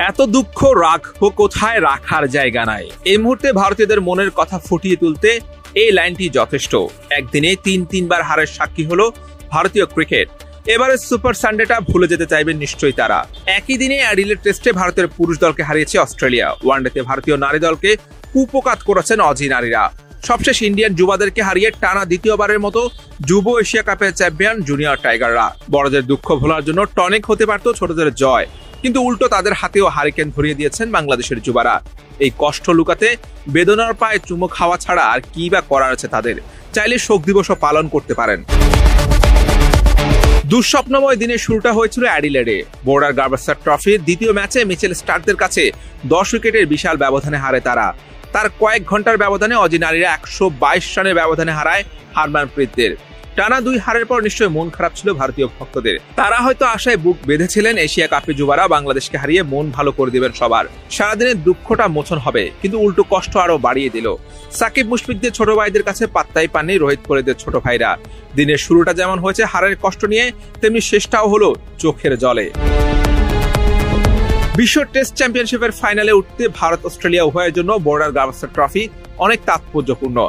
এত দুঃখ রাখবো কোথায়, রাখার জায়গা নাই। এই মুহূর্তে ভারতীয়দের মনের কথা ফুটিয়ে তুলতে এই লাইনটি যথেষ্ট। একদিনে তিনবার হারের সাক্ষী হলো ভারতীয় ক্রিকেট। এবারে সুপার সানডেটা ভুলে যেতে চাইবেন নিশ্চয়ই তারা। একই দিনে অ্যাডিলেড টেস্টে ভারতের পুরুষ দলকে হারিয়েছে অস্ট্রেলিয়া। ওয়ানডেতে ভারতীয় নারী দলকে কুপোকাত করেছেন অজি নারীরা। সবশেষ ইন্ডিয়ান যুবাদেরকে হারিয়ে টানা দ্বিতীয়বারের মতো যুব এশিয়া কাপের চ্যাম্পিয়ন জুনিয়র টাইগাররা। বড়দের দুঃখ ভোলার জন্য টনিক হতে পারত ছোটদের জয়, কিন্তু উল্টো তাদের হাতেও হারিকেন ধরিয়ে দিয়েছেন বাংলাদেশের যুবারা। এই কষ্ট লুকাতে বেদনার পায়ে চুমো খাওয়া ছাড়া আর কি বা করার আছে তাদের। চাইলে শোক দিবসও পালন করতে পারেন। দুঃস্বপ্নময় দিনের শুরুটা হয়েছিল অ্যাডিলেডে। বর্ডার গাভাস্কার ট্রফির দ্বিতীয় ম্যাচে মিচেল স্টার্কদের কাছে 10 উইকেটের বিশাল ব্যবধানে হারে তারা। তার কয়েক ঘন্টার ব্যবধানে অজি নারীরা 122 রানের ব্যবধানে হারায় হারমানপ্রীতদের। টানা 2 হারের পর নিশ্চয়ই মন খারাপ ছিল ভারতীয় ভক্তদের। তারা হয়তো আশায় বুক বেঁধেছিলেন এশিয়া কাপে যুবারা বাংলাদেশকে হারিয়ে মন ভালো করে দিবেন সবার, সারাদিনের দুঃখটা মোচন হবে। কিন্তু উল্টো কষ্ট আরো বাড়িয়ে দিল। সাকিব মুশফিকদের ছোট ভাইদের কাছে পাত্তাই পাননি রোহিত কোহলিদের ছোট ভাইরা। দিনের শুরুটা যেমন হয়েছে হারের কষ্ট নিয়ে, তেমনি শেষটাও হলো চোখের জলে। বিশ্ব টেস্ট চ্যাম্পিয়নশিপের ফাইনালে উঠতে ভারত অস্ট্রেলিয়া উভয়ের জন্য বর্ডার গাভাস্কার ট্রফি অনেক তাৎপর্যপূর্ণ।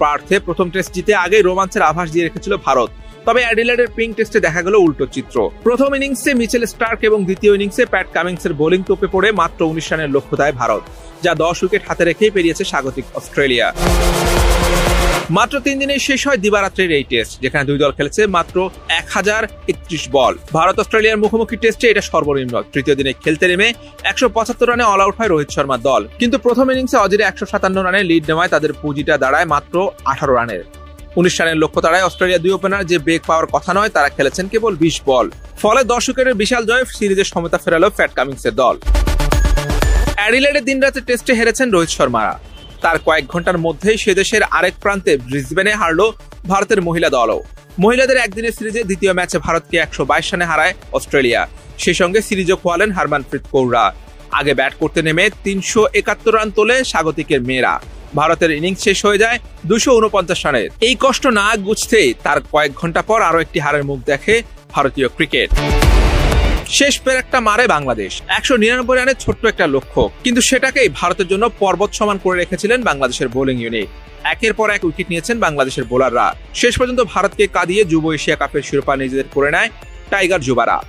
পার্থে প্রথম টেস্ট জিতে আগেই রোমাঞ্চের আভাস দিয়ে রেখেছিল ভারত। তবে অ্যাডিলেডের পিঙ্ক টেস্টে দেখা গেল উল্টো চিত্র। প্রথম ইনিংসে মিচেল স্টার্ক এবং দ্বিতীয় ইনিংসে প্যাট কামিন্সের বোলিং তোপে পড়ে মাত্র 19 রানের লক্ষ্য দেয় ভারত, যা 10 উইকেট হাতে রেখেই পেরিয়েছে স্বাগতিক অস্ট্রেলিয়া। মাত্র 3 দিনে শেষ হয় দিবারাত্রির এই টেস্ট, যেখানে দুই দল খেলেছে মাত্র 1031 বল। ভারত অস্ট্রেলিয়ার মুখোমুখি টেস্টে এটা সর্বনিম্ন। তৃতীয় দিনে খেলতে নেমে 175 রানে অল আউট হয় রোহিত শর্মার দল। কিন্তু প্রথম ইনিংসে অজিরে 157 রানে লিড নেওয়ায় তাদের পুঁজিটা দাঁড়ায় মাত্র 18 রানের। 19 রানের লক্ষ্য দাঁড়ায় অস্ট্রেলিয়া দুই ওপেনার যে বেগ পাওয়ার কথা নয়, তারা খেলেছেন কেবল 20 বল। ফলে 10 উইকেটের বিশাল জয় সিরিজের সমতা ফেরালো প্যাট কামিন্সের দল। অ্যাডিলেডে দিনরাতে টেস্টে হেরেছেন রোহিত শর্মারা। তার কয়েক ঘন্টার মধ্যেই সে দেশের আরেক প্রান্তে ব্রিসবেনে হারলো ভারতের মহিলা দলও। মহিলাদের একদিনের সিরিজে দ্বিতীয় ম্যাচে ভারতকে 122 রানে হারায় অস্ট্রেলিয়া। সেই সঙ্গে সিরিজও খোয়ালেন হারমানপ্রীত কৌররা। আগে ব্যাট করতে নেমে 371 রান তোলে স্বাগতিকের মেয়েরা। ভারতের ইনিংস শেষ হয়ে যায় 249 রানে। এই কষ্ট না গুছতেই তার কয়েক ঘন্টা পর আরো একটি হারের মুখ দেখে ভারতীয় ক্রিকেট। শেষ পেরেকটা মারে বাংলাদেশ। 199 রানের ছোট্ট একটা লক্ষ্য, কিন্তু সেটাকেই ভারতের জন্য পর্বত সমান করে রেখেছিলেন বাংলাদেশের বোলিং ইউনিট। একের পর এক উইকেট নিয়েছেন বাংলাদেশের বোলাররা। শেষ পর্যন্ত ভারতকে কাঁদিয়ে যুব এশিয়া কাপের শিরোপা নিজেদের করে নেয় টাইগার যুবারা।